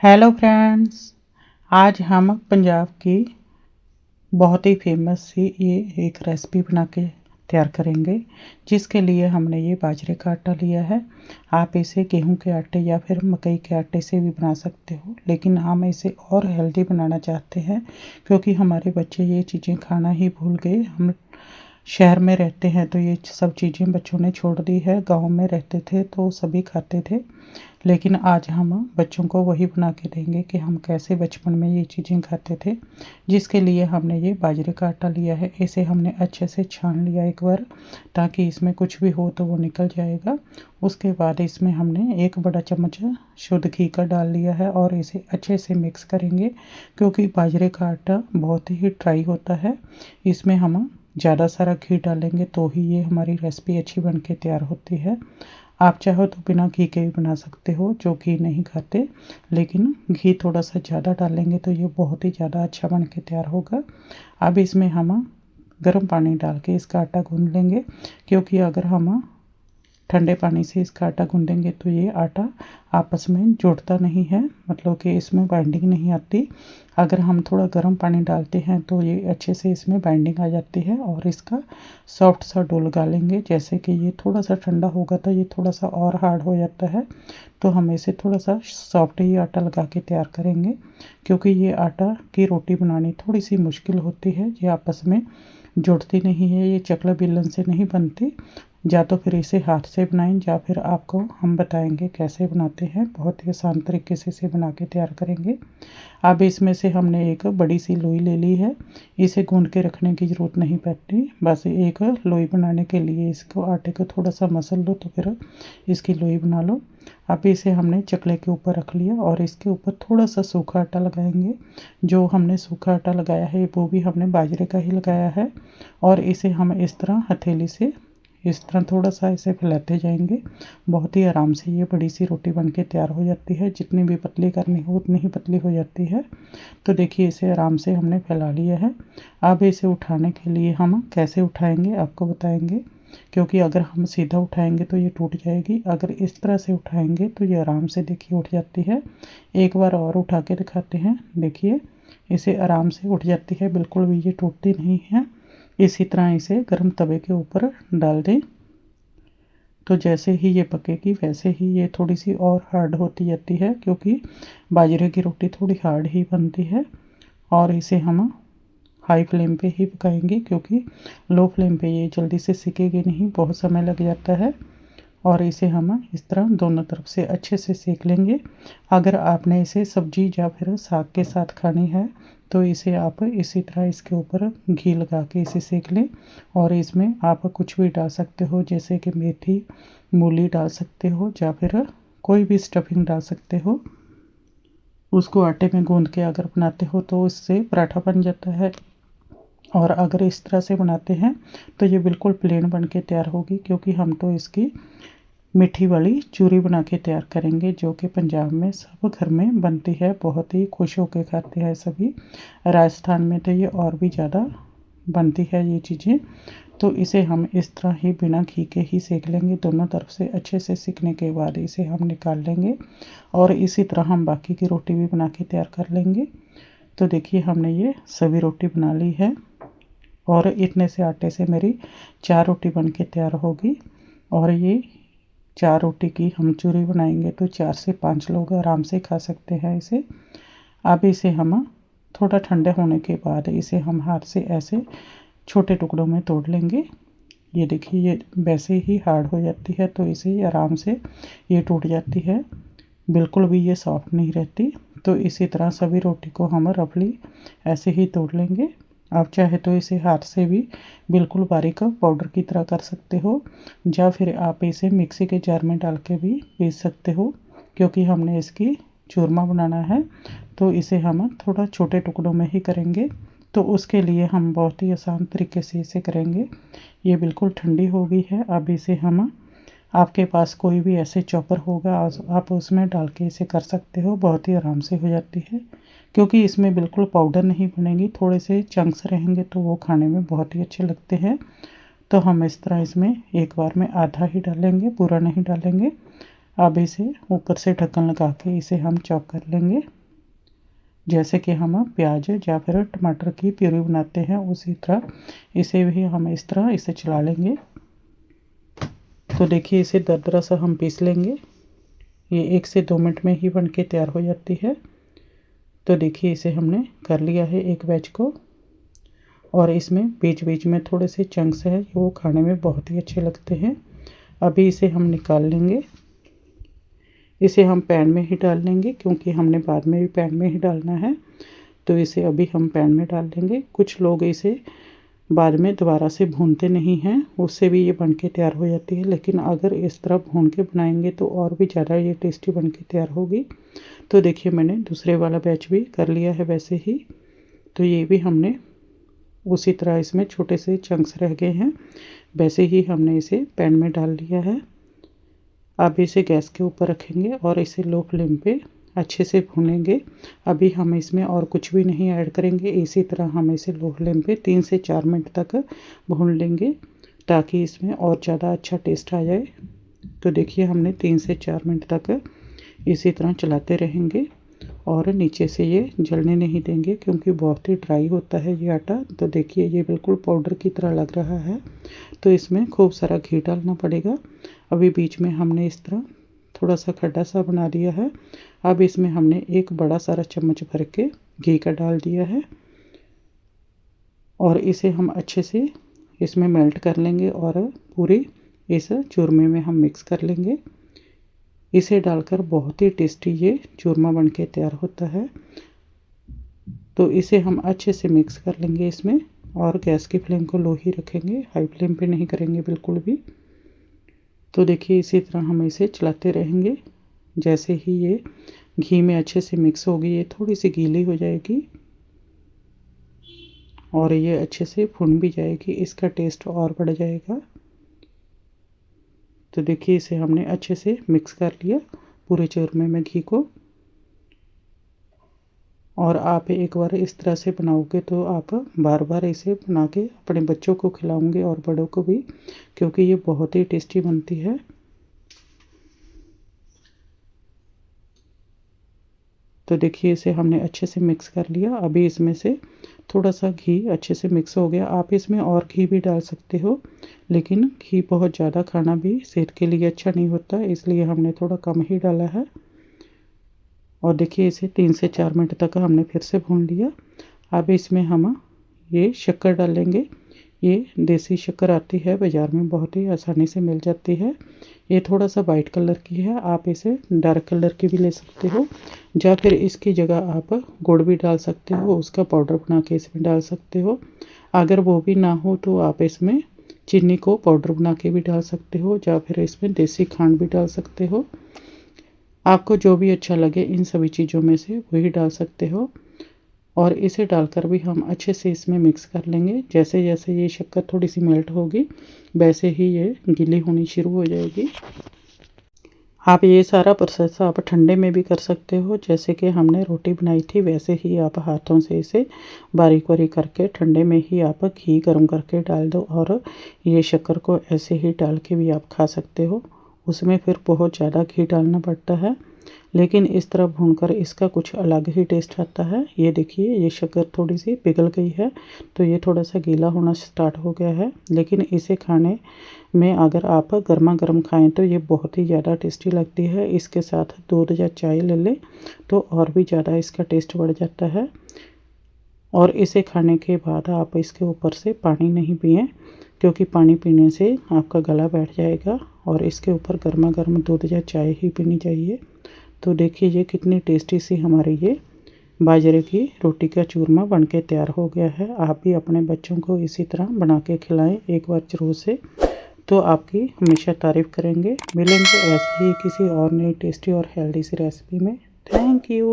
Hello friends, आज हम पंजाब की बहुत ही फेमस सी ये एक रेसिपी बना के तैयार करेंगे। जिसके लिए हमने ये बाजरे का आटा लिया है। आप इसे गेहूं के आटे या फिर मकई के आटे से भी बना सकते हो, लेकिन हम इसे और हेल्दी बनाना चाहते हैं क्योंकि हमारे बच्चे ये चीज़ें खाना ही भूल गए। हम शहर में रहते हैं तो ये सब चीज़ें बच्चों ने छोड़ दी है। गांव में रहते थे तो सभी खाते थे, लेकिन आज हम बच्चों को वही बना के देंगे कि हम कैसे बचपन में ये चीज़ें खाते थे। जिसके लिए हमने ये बाजरे का आटा लिया है। इसे हमने अच्छे से छान लिया एक बार, ताकि इसमें कुछ भी हो तो वो निकल जाएगा। उसके बाद इसमें हमने 1 बड़ा चम्मच शुद्ध घी का डाल लिया है और इसे अच्छे से मिक्स करेंगे, क्योंकि बाजरे का आटा बहुत ही ड्राई होता है। इसमें हम ज़्यादा सारा घी डालेंगे तो ही ये हमारी रेसिपी अच्छी बन के तैयार होती है। आप चाहो तो बिना घी के भी बना सकते हो, जो घी नहीं खाते, लेकिन घी थोड़ा सा ज़्यादा डालेंगे तो ये बहुत ही ज़्यादा अच्छा बन के तैयार होगा। अब इसमें हम गर्म पानी डाल के इसका आटा गूंद लेंगे, क्योंकि अगर हम ठंडे पानी से इसका आटा गूंदेंगे तो ये आटा आपस में जुड़ता नहीं है, मतलब कि इसमें बाइंडिंग नहीं आती। अगर हम थोड़ा गर्म पानी डालते हैं तो ये अच्छे से इसमें बाइंडिंग आ जाती है और इसका सॉफ्ट सा डो लगा लेंगे। जैसे कि ये थोड़ा सा ठंडा होगा तो ये थोड़ा सा और हार्ड हो जाता है, तो हम इसे थोड़ा सा सॉफ्ट ही आटा लगा के तैयार करेंगे। क्योंकि ये आटा की रोटी बनानी थोड़ी सी मुश्किल होती है, ये आपस में जुड़ती नहीं है, ये चकला बेलन से नहीं बनती। या तो फिर इसे हाथ से बनाएं या फिर आपको हम बताएंगे कैसे बनाते हैं। बहुत ही आसान तरीके से इसे बना के तैयार करेंगे। अब इसमें से हमने एक बड़ी सी लोई ले ली है। इसे गूंद के रखने की ज़रूरत नहीं पड़ती, बस एक लोई बनाने के लिए इसको आटे को थोड़ा सा मसल लो तो फिर इसकी लोई बना लो। अब इसे हमने चकले के ऊपर रख लिया और इसके ऊपर थोड़ा सा सूखा आटा लगाएंगे। जो हमने सूखा आटा लगाया है वो भी हमने बाजरे का ही लगाया है, और इसे हम इस तरह हथेली से इस तरह थोड़ा सा इसे फैलाते जाएंगे। बहुत ही आराम से ये बड़ी सी रोटी बनके तैयार हो जाती है। जितनी भी पतली करनी हो उतनी ही पतली हो जाती है। तो देखिए इसे आराम से हमने फैला लिया है। अब इसे उठाने के लिए हम कैसे उठाएंगे आपको बताएंगे, क्योंकि अगर हम सीधा उठाएंगे तो ये टूट जाएगी। अगर इस तरह से उठाएंगे तो ये आराम से देखिए उठ जाती है। एक बार और उठा के दिखाते हैं। देखिए इसे आराम से उठ जाती है, बिल्कुल भी ये टूटती नहीं है। इसी तरह इसे गर्म तवे के ऊपर डाल दें तो जैसे ही ये पकेगी वैसे ही ये थोड़ी सी और हार्ड होती जाती है, क्योंकि बाजरे की रोटी थोड़ी हार्ड ही बनती है। और इसे हम हाई फ्लेम पे ही पकाएंगे, क्योंकि लो फ्लेम पे ये जल्दी से सिकेगी नहीं, बहुत समय लग जाता है। और इसे हम इस तरह दोनों तरफ से अच्छे से सेक लेंगे। अगर आपने इसे सब्जी या फिर साग के साथ खानी है तो इसे आप इसी तरह इसके ऊपर घी लगा के इसे सेक लें। और इसमें आप कुछ भी डाल सकते हो, जैसे कि मेथी मूली डाल सकते हो या फिर कोई भी स्टफिंग डाल सकते हो। उसको आटे में गूंद के अगर बनाते हो तो इससे पराठा बन जाता है। और अगर इस तरह से बनाते हैं तो ये बिल्कुल प्लेन बन के तैयार होगी, क्योंकि हम तो इसकी मीठी वाली चूरी बना के तैयार करेंगे, जो कि पंजाब में सब घर में बनती है। बहुत ही खुश होकर खाते हैं सभी। राजस्थान में तो ये और भी ज़्यादा बनती है ये चीज़ें। तो इसे हम इस तरह ही बिना घी के ही सेक लेंगे। दोनों तरफ से अच्छे से सीखने के बाद इसे हम निकाल लेंगे, और इसी तरह हम बाकी की रोटी भी बना के तैयार कर लेंगे। तो देखिए हमने ये सभी रोटी बना ली है, और इतने से आटे से मेरी 4 रोटी बन के तैयार होगी। और ये 4 रोटी की हम चूरी बनाएंगे तो 4 से 5 लोग आराम से खा सकते हैं इसे। अब इसे हम थोड़ा ठंडे होने के बाद इसे हम हाथ से ऐसे छोटे टुकड़ों में तोड़ लेंगे। ये देखिए ये वैसे ही हार्ड हो जाती है, तो इसे आराम से ये टूट जाती है, बिल्कुल भी ये सॉफ्ट नहीं रहती। तो इसी तरह सभी रोटी को हम रफली ऐसे ही तोड़ लेंगे। आप चाहे तो इसे हाथ से भी बिल्कुल बारीक पाउडर की तरह कर सकते हो, या फिर आप इसे मिक्सी के जार में डाल के भी पीस सकते हो। क्योंकि हमने इसकी चूरमा बनाना है तो इसे हम थोड़ा छोटे टुकड़ों में ही करेंगे, तो उसके लिए हम बहुत ही आसान तरीके से इसे करेंगे। ये बिल्कुल ठंडी हो गई है। अब इसे हम आपके पास कोई भी ऐसे चॉपर होगा आप उसमें डाल के इसे कर सकते हो, बहुत ही आराम से हो जाती है। क्योंकि इसमें बिल्कुल पाउडर नहीं बनेगी, थोड़े से चंक्स रहेंगे तो वो खाने में बहुत ही अच्छे लगते हैं। तो हम इस तरह इसमें एक बार में आधा ही डालेंगे, पूरा नहीं डालेंगे। अब इसे ऊपर से ढक्कन लगा के इसे हम चॉप कर लेंगे। जैसे कि हम प्याज या फिर टमाटर की प्यूरी बनाते हैं उसी तरह इसे भी हम इस तरह इसे चला लेंगे। तो देखिए इसे दरदरा सा हम पीस लेंगे। ये 1 से 2 मिनट में ही बन के तैयार हो जाती है। तो देखिए इसे हमने कर लिया है एक बैच को, और इसमें बीच बीच में थोड़े से चंक्स हैं, वो खाने में बहुत ही अच्छे लगते हैं। अभी इसे हम निकाल लेंगे। इसे हम पैन में ही डाल लेंगे क्योंकि हमने बाद में भी पैन में ही डालना है। तो इसे अभी हम पैन में डाल देंगे। कुछ लोग इसे बाद में दोबारा से भूनते नहीं हैं, उससे भी ये बन के तैयार हो जाती है, लेकिन अगर इस तरह भून के बनाएंगे तो और भी ज़्यादा ये टेस्टी बन के तैयार होगी। तो देखिए मैंने दूसरे वाला बैच भी कर लिया है वैसे ही। तो ये भी हमने उसी तरह, इसमें छोटे से चंक्स रह गए हैं, वैसे ही हमने इसे पैन में डाल लिया है। अब इसे गैस के ऊपर रखेंगे और इसे लो फ्लेम पे अच्छे से भूनेंगे। अभी हम इसमें और कुछ भी नहीं ऐड करेंगे, इसी तरह हम इसे लो फ्लेम पे 3 से 4 मिनट तक भून लेंगे ताकि इसमें और ज़्यादा अच्छा टेस्ट आ जाए। तो देखिए हमने 3 से 4 मिनट तक इसी तरह चलाते रहेंगे और नीचे से ये जलने नहीं देंगे क्योंकि बहुत ही ड्राई होता है ये आटा। तो देखिए ये बिल्कुल पाउडर की तरह लग रहा है, तो इसमें खूब सारा घी डालना पड़ेगा। अभी बीच में हमने इस तरह थोड़ा सा खड्डा सा बना दिया है। अब इसमें हमने एक बड़ा सारा चम्मच भर के घी का डाल दिया है और इसे हम अच्छे से इसमें मेल्ट कर लेंगे और पूरी इस चूरमे में हम मिक्स कर लेंगे। इसे डालकर बहुत ही टेस्टी ये चूरमा बन के तैयार होता है। तो इसे हम अच्छे से मिक्स कर लेंगे इसमें, और गैस की फ्लेम को लो ही रखेंगे, हाई फ्लेम पे नहीं करेंगे बिल्कुल भी। तो देखिए इसी तरह हम इसे चलाते रहेंगे। जैसे ही ये घी में अच्छे से मिक्स होगी, ये थोड़ी सी गीली हो जाएगी और ये अच्छे से भुन भी जाएगी, इसका टेस्ट और बढ़ जाएगा। तो देखिए इसे हमने अच्छे से मिक्स कर लिया पूरे चूरमे में घी को। और आप एक बार इस तरह से बनाओगे तो आप बार बार इसे बना के अपने बच्चों को खिलाओगे और बड़ों को भी, क्योंकि ये बहुत ही टेस्टी बनती है। तो देखिए इसे हमने अच्छे से मिक्स कर लिया। अभी इसमें से थोड़ा सा घी अच्छे से मिक्स हो गया। आप इसमें और घी भी डाल सकते हो, लेकिन घी बहुत ज़्यादा खाना भी सेहत के लिए अच्छा नहीं होता, इसलिए हमने थोड़ा कम ही डाला है। और देखिए इसे 3 से 4 मिनट तक हमने फिर से भून लिया। अब इसमें हम ये शक्कर डालेंगे। ये देसी शक्कर आती है बाज़ार में, बहुत ही आसानी से मिल जाती है। ये थोड़ा सा वाइट कलर की है, आप इसे डार्क कलर की भी ले सकते हो, या फिर इसकी जगह आप गुड़ भी डाल सकते हो, उसका पाउडर बना के इसमें डाल सकते हो। अगर वो भी ना हो तो आप इसमें चीनी को पाउडर बना के भी डाल सकते हो, या फिर इसमें देसी खांड भी डाल सकते हो। आपको जो भी अच्छा लगे इन सभी चीज़ों में से वही डाल सकते हो। और इसे डालकर भी हम अच्छे से इसमें मिक्स कर लेंगे। जैसे जैसे ये शक्कर थोड़ी सी मेल्ट होगी, वैसे ही ये गीली होनी शुरू हो जाएगी। आप ये सारा प्रोसेस आप ठंडे में भी कर सकते हो, जैसे कि हमने रोटी बनाई थी वैसे ही आप हाथों से इसे बारीक बारीक करके ठंडे में ही आप घी गर्म करके डाल दो, और ये शक्कर को ऐसे ही डाल के भी आप खा सकते हो। उसमें फिर बहुत ज़्यादा घी डालना पड़ता है, लेकिन इस तरह भूनकर इसका कुछ अलग ही टेस्ट आता है। ये देखिए ये शक्कर थोड़ी सी पिघल गई है, तो ये थोड़ा सा गीला होना स्टार्ट हो गया है। लेकिन इसे खाने में अगर आप गर्मा गर्म खाएं तो ये बहुत ही ज़्यादा टेस्टी लगती है। इसके साथ दूध या चाय ले लें तो और भी ज़्यादा इसका टेस्ट बढ़ जाता है। और इसे खाने के बाद आप इसके ऊपर से पानी नहीं पिएं, क्योंकि पानी पीने से आपका गला बैठ जाएगा, और इसके ऊपर गर्मा गर्म दूध या चाय ही पीनी चाहिए। तो देखिए ये कितनी टेस्टी सी हमारी ये बाजरे की रोटी का चूरमा बनके तैयार हो गया है। आप भी अपने बच्चों को इसी तरह बना के खिलाएं एक बार ज़रूर से, तो आपकी हमेशा तारीफ़ करेंगे। मिलेंगे ऐसे ही किसी और नई टेस्टी और हेल्दी सी रेसिपी में। Thank you.